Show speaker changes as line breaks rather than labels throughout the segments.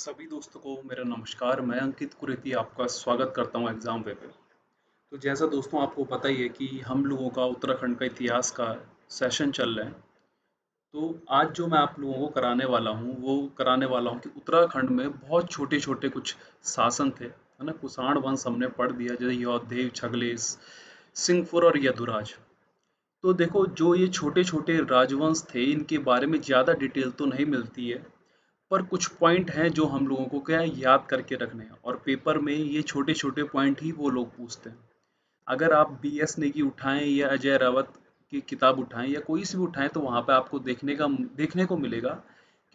सभी दोस्तों को मेरा नमस्कार। मैं अंकित कुरेती आपका स्वागत करता हूं एग्ज़ाम वे पे। तो जैसा दोस्तों आपको पता ही है कि हम लोगों का उत्तराखंड का इतिहास का सेशन चल रहा है। तो आज जो मैं आप लोगों को कराने वाला हूं वो कराने वाला हूं कि उत्तराखंड में बहुत छोटे-छोटे कुछ शासन थे, है ना? कुषाण वंश हमने पढ़ दिया जैसे यौधेय, छगलेश, सिंहपुर और यदुराज। तो देखो जो ये छोटे-छोटे राजवंश थे इनके बारे में ज़्यादा डिटेल तो नहीं मिलती है। पर कुछ पॉइंट हैं जो हम लोगों को क्या है याद करके रखने हैं और पेपर में ये छोटे छोटे पॉइंट ही वो लोग पूछते हैं। अगर आप BS नेगी उठाएं या अजय रावत की किताब उठाएं या कोई सी भी उठाएं तो वहाँ पे आपको देखने को मिलेगा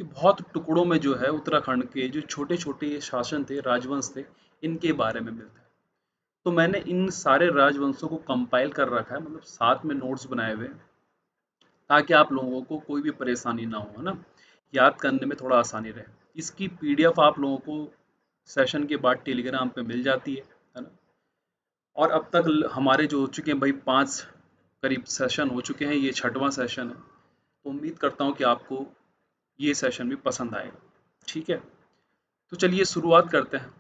कि बहुत टुकड़ों में जो है उत्तराखंड के जो छोटे छोटे शासन थे राजवंश थे इनके बारे में मिलता है। तो मैंने इन सारे राजवंशों को कंपाइल कर रखा है, मतलब साथ में नोट्स बनाए हुए हैं, ताकि आप लोगों को कोई भी परेशानी ना हो, है ना? याद करने में थोड़ा आसानी रहे। इसकी PDF आप लोगों को सेशन के बाद टेलीग्राम पे मिल जाती है ना? और अब तक हमारे जो हो चुके हैं भाई 5 करीब सेशन हो चुके हैं, ये 6वां सेशन है। तो उम्मीद करता हूँ कि आपको ये सेशन भी पसंद आएगा। ठीक है, तो चलिए शुरुआत करते हैं।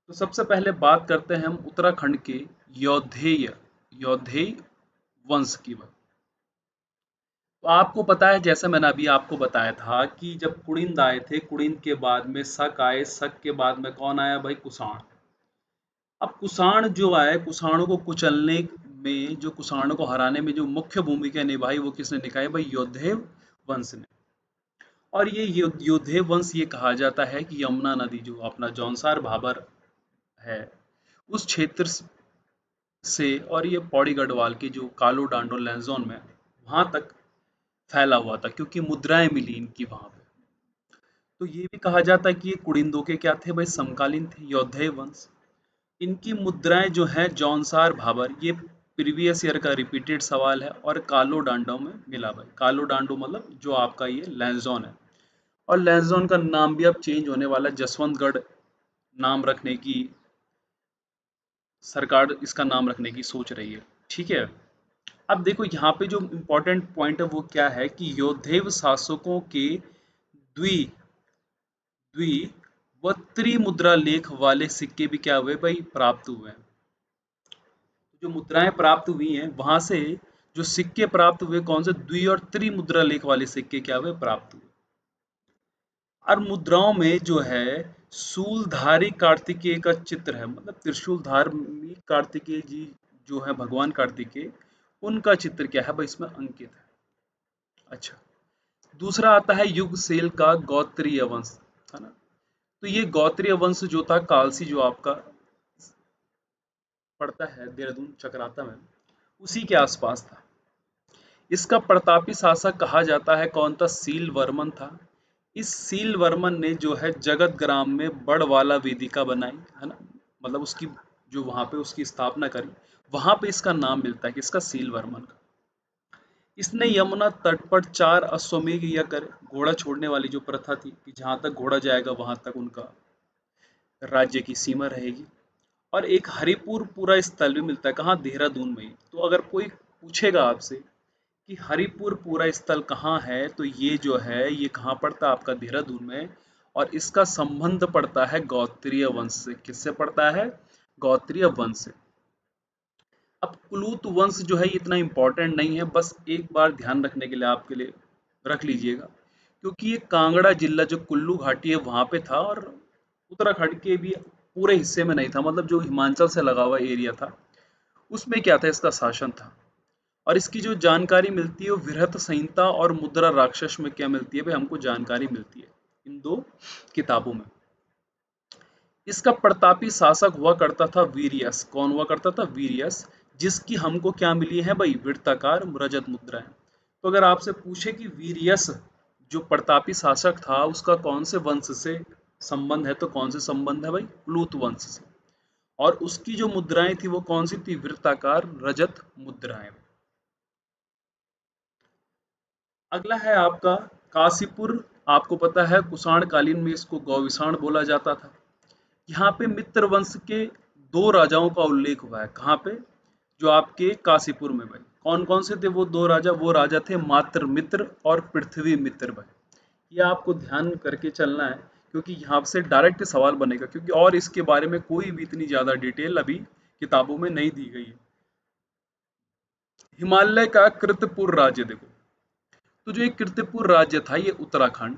तो सबसे पहले बात करते हैं हम उत्तराखंड के यौधेय यौधेय वंश की। तो आपको पता है जैसे मैंने अभी आपको बताया था कि जब कुड़िंद आए थे, कुड़िंद के बाद में शक आए, शक के बाद में कौन आया भाई? कुषाण। अब कुषाण जो आए, कुषाणों को कुचलने में, जो कुषाणों को हराने में जो मुख्य भूमिका निभाई वो किसने निभाई भाई? योद्धेव वंश ने। और ये योद्धेव वंश ये कहा जाता है कि यमुना नदी जो अपना जौनसार भाबर है उस क्षेत्र से और ये पौड़ी गढ़वाल के जो कालो डांडो लैंड जोन में वहां तक फैला हुआ था, क्योंकि मुद्राएं मिली इनकी वहां पे। तो ये भी कहा जाता है कि ये कुड़िंदों के क्या थे भाई? समकालीन थे, यौधेय वंश। इनकी मुद्राएं जो है जौनसार भाबर, ये प्रीवियस ईयर का रिपीटेड सवाल है, और कालो डांडो में मिला भाई। कालो डांडो मतलब जो आपका ये लैंसडौन है, और लैंसडौन का नाम भी अब चेंज होने वाला है, जसवंतगढ़ नाम रखने की सरकार इसका नाम रखने की सोच रही है। ठीक है, अब देखो यहाँ पे जो इम्पोर्टेंट पॉइंट है वो क्या है कि योद्धेय शासकों के द्वि द्वि व त्रिमुद्रा लेख वाले सिक्के भी क्या हुए भाई? प्राप्त हुए हैं। जो मुद्राएं प्राप्त हुई हैं वहां से जो सिक्के प्राप्त हुए, कौन से? द्वि और त्रिमुद्रा लेख वाले सिक्के क्या हुए? प्राप्त हुए। और मुद्राओं में जो है शूलधारी कार्तिकेय का चित्र है, मतलब त्रिशूलधारी कार्तिकेय जी जो है भगवान कार्तिकेय, उनका चित्र क्या है भाई इसमें अंकित है। अच्छा, दूसरा आता है युगसेल का गोत्रीय वंश, है ना? तो ये गोत्रीय वंश जो था कालसी, जो आपका पड़ता है देहरादून चक्राता में, उसी के आसपास था। इसका प्रतापी शासक कहा जाता है कौन था? सील वर्मन था। इस सील वर्मन ने जो है जगत ग्राम में बड़वाला वेदिका बनाई, है ना? मतलब उसकी जो वहां पे उसकी स्थापना करी, वहां पे इसका नाम मिलता है, किसका? सील वर्मन का। इसने यमुना तट पर 4 अश्वमेध यज्ञ कर घोड़ा छोड़ने वाली जो प्रथा थी कि जहां तक घोड़ा जाएगा वहां तक उनका राज्य की सीमा रहेगी। और एक हरिपुर पूरा स्थल भी मिलता है, कहाँ? देहरादून में ही। तो अगर कोई पूछेगा आपसे कि हरिपुर पूरा स्थल कहाँ है, तो ये जो है ये कहाँ पड़ता है? आपका देहरादून में। और इसका संबंध पड़ता है गौत्रीय वंश से। किससे पड़ता है? गौत्रीय वंश से। अब कुलूत वंश जो है ये इतना इंपॉर्टेंट नहीं है, बस एक बार ध्यान रखने के लिए आपके लिए रख लीजिएगा, क्योंकि ये कांगड़ा जिला जो कुल्लू घाटी है वहां पे था, और उत्तराखंड के भी पूरे हिस्से में नहीं था, मतलब जो हिमाचल से लगा हुआ एरिया था उसमें क्या था? इसका शासन था। और इसकी जो जानकारी मिलती है वो वृहत संहिता और मुद्रा राक्षस में क्या मिलती है भाई? हमको जानकारी मिलती है इन दो किताबों में। इसका प्रतापी शासक हुआ करता था वीरियस। कौन हुआ करता था? वीरियस, जिसकी हमको क्या मिली है भाई? वृत्ताकार रजत मुद्राएं। तो अगर आपसे पूछे कि वीरियस जो प्रतापी शासक था उसका कौन से वंश से संबंध है, तो कौन से संबंध है भाई? प्लूत वंश से। और उसकी जो मुद्राएं थी वो कौन सी थी? वृत्ताकार रजत मुद्राएं। अगला है आपका काशीपुर। आपको पता है कुषाण कालीन में इसको गौविषाण बोला जाता था। यहाँ पे मित्र वंश के 2 राजाओं का उल्लेख हुआ है। कहाँ पे? जो आपके काशीपुर में भाई। कौन कौन से थे वो 2 राजा? वो राजा थे मात्र मित्र और पृथ्वी मित्र भाई। ये आपको ध्यान करके चलना है, क्योंकि यहाँ से डायरेक्ट सवाल बनेगा, क्योंकि और इसके बारे में कोई भी इतनी ज़्यादा डिटेल अभी किताबों में नहीं दी गई है। हिमालय का कृतपुर राज्य देखो, तो जो ये कीर्तिपुर राज्य था ये उत्तराखंड,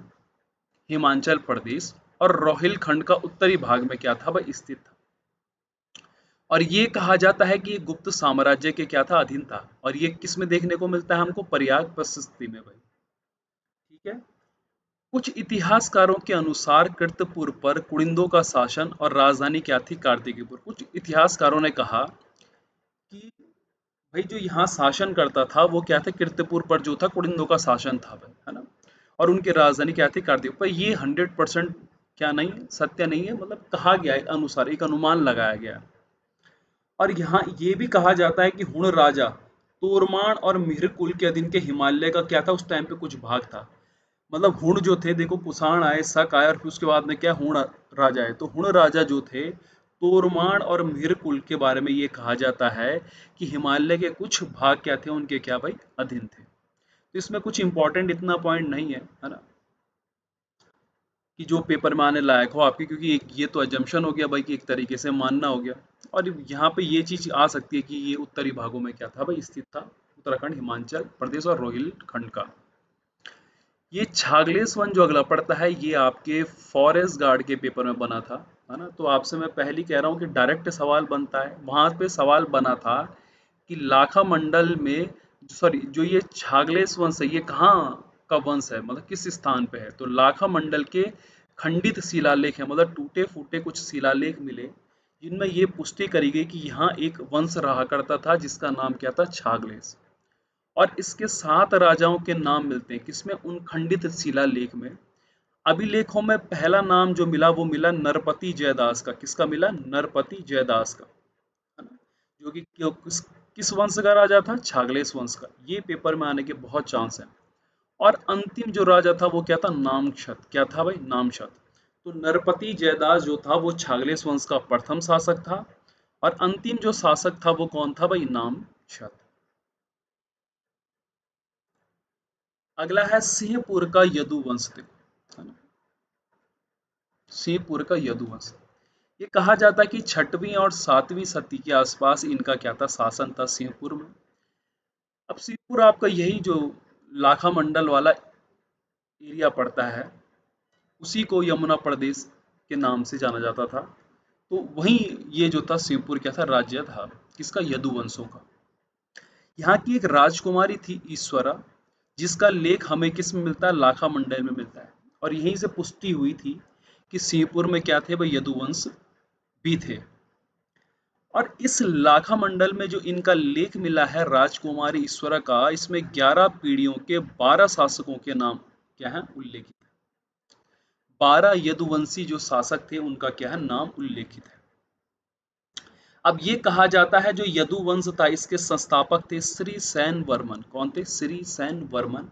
हिमाचल प्रदेश और रोहिलखंड का उत्तरी भाग में क्या था भाई स्थित था। और ये कहा जाता है कि ये गुप्त साम्राज्य के क्या था अधीन था। और ये किस में देखने को मिलता है हमको, प्रयाग प्रशस्ति में भाई। ठीक है। कुछ इतिहासकारों के अनुसार कीर्तिपुर पर कुड़िंदों का शासन और राजधानी क्या थी कार्तिकीपुर। कुछ इतिहासकारों ने कहा कि भाई जो यहाँ शासन करता था वो क्या था, कीर्तिपुर पर जो था कुड़िंदों का शासन था भाई, है ना। और उनकी राजधानी क्या थी कार्तिक। पर ये 100% क्या नहीं सत्य नहीं है, मतलब कहा गया है अनुसार, एक अनुमान लगाया गया है। और यहाँ ये भी कहा जाता है कि हुण राजा तोरमान और मिहिर कुल के अधीन के हिमालय का क्या था उस टाइम पे कुछ भाग था। मतलब हुण जो थे, देखो कुषाण आए, शक आए और फिर उसके बाद में क्या हुण राजा आए। तो हुण राजा जो थे तोरमान और मिहिर कुल के बारे में ये कहा जाता है कि हिमालय के कुछ भाग क्या थे उनके क्या भाई अधीन थे। तो इसमें कुछ इंपॉर्टेंट इतना पॉइंट नहीं है ना, कि जो पेपर में आने लायक हो आपके, क्योंकि एक ये तो अजम्पशन हो गया भाई कि एक तरीके से मानना हो गया। और यहाँ पे ये चीज आ सकती है कि ये उत्तरी भागों में क्या था भाई स्थित था, उत्तराखंड, हिमाचल प्रदेश और रोहिलखंड का। ये छागलेस वन जो अगला पड़ता है ये आपके फॉरेस्ट गार्ड के पेपर में बना था, है ना। तो आपसे मैं पहले ही कह रहा हूँ कि डायरेक्ट सवाल बनता है। वहां पे सवाल बना था कि लाखा मंडल में, सॉरी जो ये छागलेस वंश है ये कहाँ का वंश है, मतलब किस स्थान पे है। तो लाखा मंडल के खंडित शिलालेख है, मतलब टूटे फूटे कुछ शिलालेख मिले जिनमें ये पुष्टि करी गई कि यहाँ एक वंश रहा करता था जिसका नाम क्या था, छागलेस। और इसके 7 राजाओं के नाम मिलते हैं किसमें, उन खंडित शिलालेख में। अभिलेखों में पहला नाम जो मिला वो मिला नरपति जयदास का। किसका मिला, नरपति जयदास का, है ना। जो कि किस वंश का राजा था, छागलेस वंश का। ये पेपर में आने के बहुत चांस हैं। और अंतिम जो राजा था वो क्या था, नामक्षत। क्या था भाई, नामक्षत। तो नरपति जयदास जो था वो छागलेस वंश का प्रथम शासक था। और अंतिम जो शासक था वो कौन था भाई, नामक्षत। अगला है सिंहपुर का यदुवंश देखो, है ना। सिंहपुर का यदुवंश, ये कहा जाता है कि 6वीं और 7वीं सदी के आसपास इनका क्या था, शासन था सिंहपुर में। अब सिंहपुर आपका यही जो लाखा मंडल वाला एरिया पड़ता है, उसी को यमुना प्रदेश के नाम से जाना जाता था। तो वहीं ये जो था सिंहपुर क्या था, राज्य था किसका, यदुवंशों का। यहाँ की एक राजकुमारी थी ईश्वरा, जिसका लेख हमें किस में मिलता है, लाखा मंडल में मिलता है। और यहीं से पुष्टि हुई थी कि सिंहपुर में क्या थे भाई, यदुवंश भी थे। और इस लाखा मंडल में जो इनका लेख मिला है राजकुमारी ईश्वरा का, इसमें 11 पीढ़ियों के 12 शासकों के नाम क्या है, उल्लेखित है। 12 यदुवंशी जो शासक थे उनका क्या है, नाम उल्लेखित है। अब ये कहा जाता है जो यदुवंश था इसके संस्थापक थे श्री सैन वर्मन। कौन थे, श्री सैन वर्मन।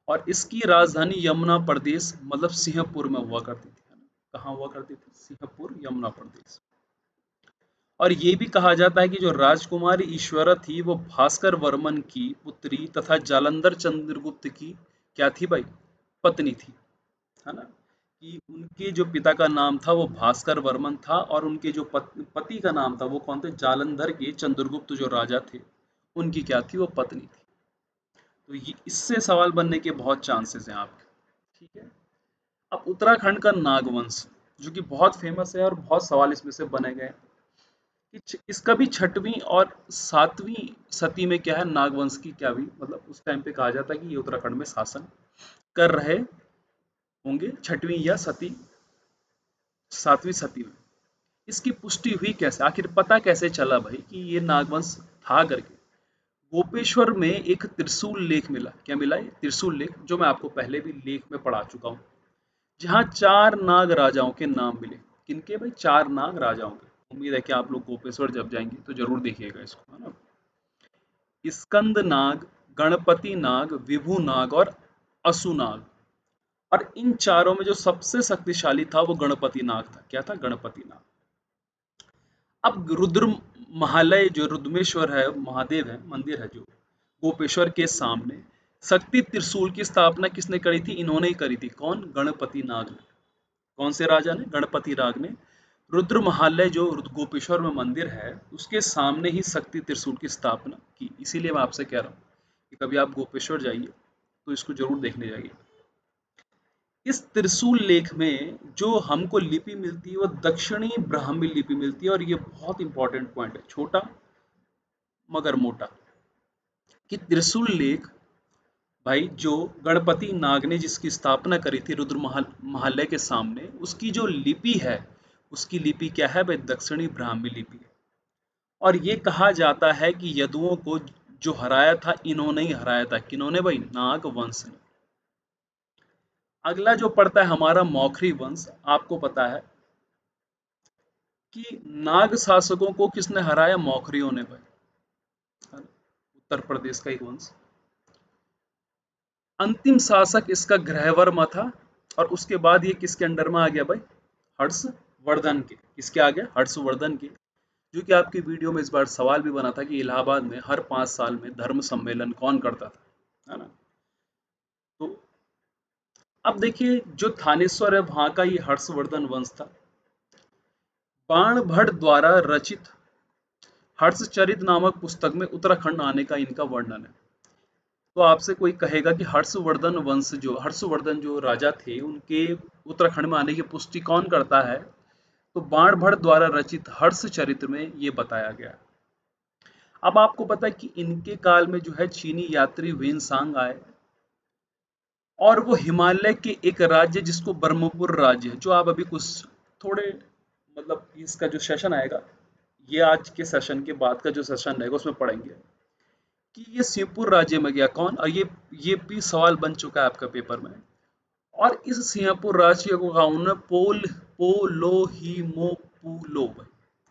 और इसकी राजधानी यमुना प्रदेश मतलब सिंहपुर में हुआ करती थी, है ना। कहाँ हुआ करती थी, सिंहपुर, यमुना प्रदेश। और ये भी कहा जाता है कि जो राजकुमारी ईश्वरा थी वो भास्कर वर्मन की पुत्री तथा जालंधर चंद्रगुप्त की क्या थी भाई, पत्नी थी, है ना। कि उनके जो पिता का नाम था वो भास्कर वर्मन था और उनके जो पति का नाम था वो कौन थे, जालंधर के चंद्रगुप्त जो राजा थे उनकी क्या थी, वो पत्नी थी। तो ये इससे सवाल बनने के बहुत चांसेस हैं आपके। ठीक है। अब उत्तराखंड का नागवंश जो कि बहुत फेमस है और बहुत सवाल इसमें से बने गए कि इसका भी 6वीं और 7वीं सदी में क्या है, नागवंश की क्या भी, मतलब उस टाइम पे कहा जाता है कि ये उत्तराखंड में शासन कर रहे होंगे 6वीं या 7वीं सदी में। इसकी पुष्टि हुई कैसे, आखिर पता कैसे चला भाई कि ये नागवंश था करके। गोपेश्वर में एक त्रिशूल लेख मिला। क्या मिला, ये त्रिशूल लेख, जो मैं आपको पहले भी लेख में पढ़ा चुका हूँ, जहाँ 4 नाग राजाओं के नाम मिले। किनके भाई, 4 नाग राजाओं के। उम्मीद है कि आप लोग गोपेश्वर जब जाएंगे तो जरूर देखिएगा इसको, है ना। स्कंद नाग, गणपति नाग, विभु नाग और असु नाग। और इन चारों में जो सबसे शक्तिशाली था वो गणपति नाग था। क्या था, गणपति नाग। अब रुद्र महालय जो रुद्रमेश्वर है, महादेव है, मंदिर है जो गोपेश्वर के सामने, शक्ति त्रिशूल की स्थापना किसने करी थी, इन्होंने ही करी थी। कौन, गणपति नाग ने। कौन से राजा ने? गणपति राग ने रुद्र महालय जो गोपेश्वर में मंदिर है उसके सामने ही शक्ति त्रिशूल की स्थापना की। इसीलिए मैं आपसे कह रहा हूँ कि कभी आप गोपेश्वर जाइए तो इसको जरूर देखने जाइए। इस त्रिशूल लेख में जो हमको लिपि मिलती है वो दक्षिणी ब्राह्मी लिपि मिलती है, और ये बहुत इंपॉर्टेंट पॉइंट है, छोटा मगर मोटा, कि त्रिशूल लेख भाई जो गणपति नाग ने जिसकी स्थापना करी थी रुद्र महालय के सामने, उसकी जो लिपि है, उसकी लिपि क्या है भाई? दक्षिणी ब्राह्मी लिपि है। और ये कहा जाता है कि यदुओं को जो हराया था इन्होंने ही हराया था। किन्होंने भाई? नाग वंश ने। अगला जो पड़ता है हमारा मौखरी वंश। आपको पता है कि नाग शासकों को किसने हराया? मौखरियों ने भाई, उत्तर प्रदेश का एक वंश। अंतिम शासक इसका ग्रहवर्मा था, और उसके बाद ये किसके अंडर में आ गया भाई? हर्षवर्धन के। किसके आ गया? हर्षवर्धन के। जो कि आपकी वीडियो में इस बार सवाल भी बना था कि इलाहाबाद में हर 5 साल में धर्म सम्मेलन कौन करता था, है ना? तो अब देखिए, जो थानेश्वर है वहां का ये हर्षवर्धन वंश था। बाणभट्ट द्वारा रचित हर्षचरित नामक पुस्तक में उत्तराखंड आने का इनका वर्णन है। तो आपसे कोई कहेगा कि हर्षवर्धन जो राजा थे उनके उत्तराखंड में आने की पुष्टि कौन करता है? तो बाणभट्ट द्वारा रचित हर्षचरित में ये बताया गया है। अब आपको पता है कि इनके काल में जो है चीनी यात्री वेनसांग आए, और वो हिमालय के एक राज्य जिसको ब्रह्मपुर राज्य, जो आप अभी कुछ थोड़े मतलब इसका जो सेशन आएगा, ये आज के सेशन के बाद का जो सेशन रहेगा उसमें पढ़ेंगे कि ये सिंहपुर राज्य में गया कौन। और ये भी सवाल बन चुका है आपका पेपर में। और इस सिंहपुर राज्य को कहा उन्होंने पोलोहीमोपुलो।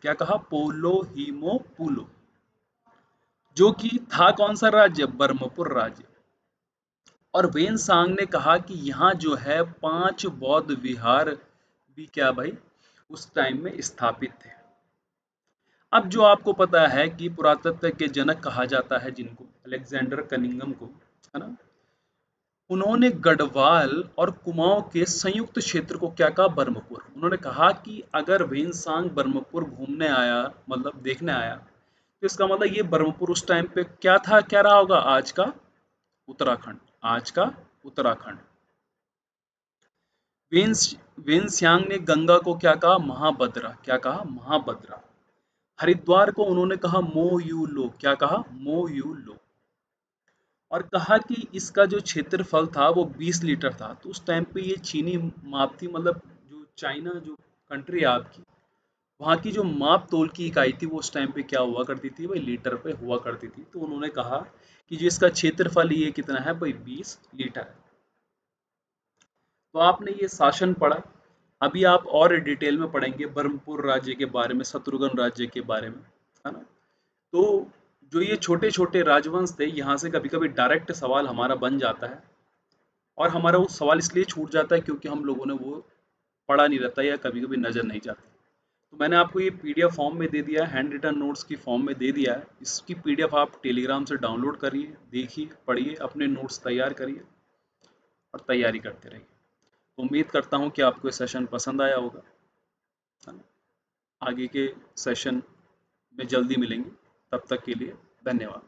क्या कहा? पोलोहीमोपुलो, जो कि था कौन सा राज्य? ब्रह्मपुर राज्य। और वेनसांग ने कहा कि यहाँ जो है 5 बौद्ध विहार भी क्या भाई उस टाइम में स्थापित थे। अब जो आपको पता है कि पुरातत्व के जनक कहा जाता है जिनको, अलेक्जेंडर कनिंगम को, है ना? उन्होंने गढ़वाल और कुमाऊं के संयुक्त क्षेत्र को क्या कहा? ब्रह्मपुर। उन्होंने कहा कि अगर वेनसांग ब्रह्मपुर घूमने आया, मतलब देखने आया, तो इसका मतलब ये ब्रह्मपुर उस टाइम पे क्या था, क्या रहा होगा? आज का उत्तराखंड। आज का उत्तराखंड। वेन्स वेन्स्यांग ने गंगा को क्या कहा? महाभद्रा। क्या कहा? महाभद्रा। हरिद्वार को उन्होंने कहा मोयूलो। क्या कहा? मोयूलो। और कहा कि इसका जो क्षेत्रफल था वो 20 लीटर था। तो उस टाइम पे ये चीनी माप थी, मतलब जो चाइना जो कंट्री है आपकी, वहाँ की जो माप तोल की इकाई थी वो उस टाइम पे क्या हुआ करती थी भाई? लीटर पे हुआ करती थी। तो उन्होंने कहा कि जो इसका क्षेत्रफल ये कितना है भाई? 20 लीटर है। तो आपने ये शासन पढ़ा। अभी आप और डिटेल में पढ़ेंगे ब्रह्मपुर राज्य के बारे में, शत्रुघ्न राज्य के बारे में, है ना? तो जो ये छोटे छोटे राजवंश थे, यहाँ से कभी कभी डायरेक्ट सवाल हमारा बन जाता है, और हमारा वो सवाल इसलिए छूट जाता है क्योंकि हम लोगों ने वो पढ़ा नहीं रहता या कभी कभी नज़र नहीं जाता। तो मैंने आपको ये पीडीएफ फॉर्म में दे दिया है, हैंड रिटन नोट्स की फॉर्म में दे दिया है। इसकी पीडीएफ आप टेलीग्राम से डाउनलोड करिए, देखिए, पढ़िए, अपने नोट्स तैयार करिए और तैयारी करते रहिए। तो उम्मीद करता हूँ कि आपको ये सेशन पसंद आया होगा, है ना? आगे के सेशन में जल्दी मिलेंगे। तब तक के लिए धन्यवाद।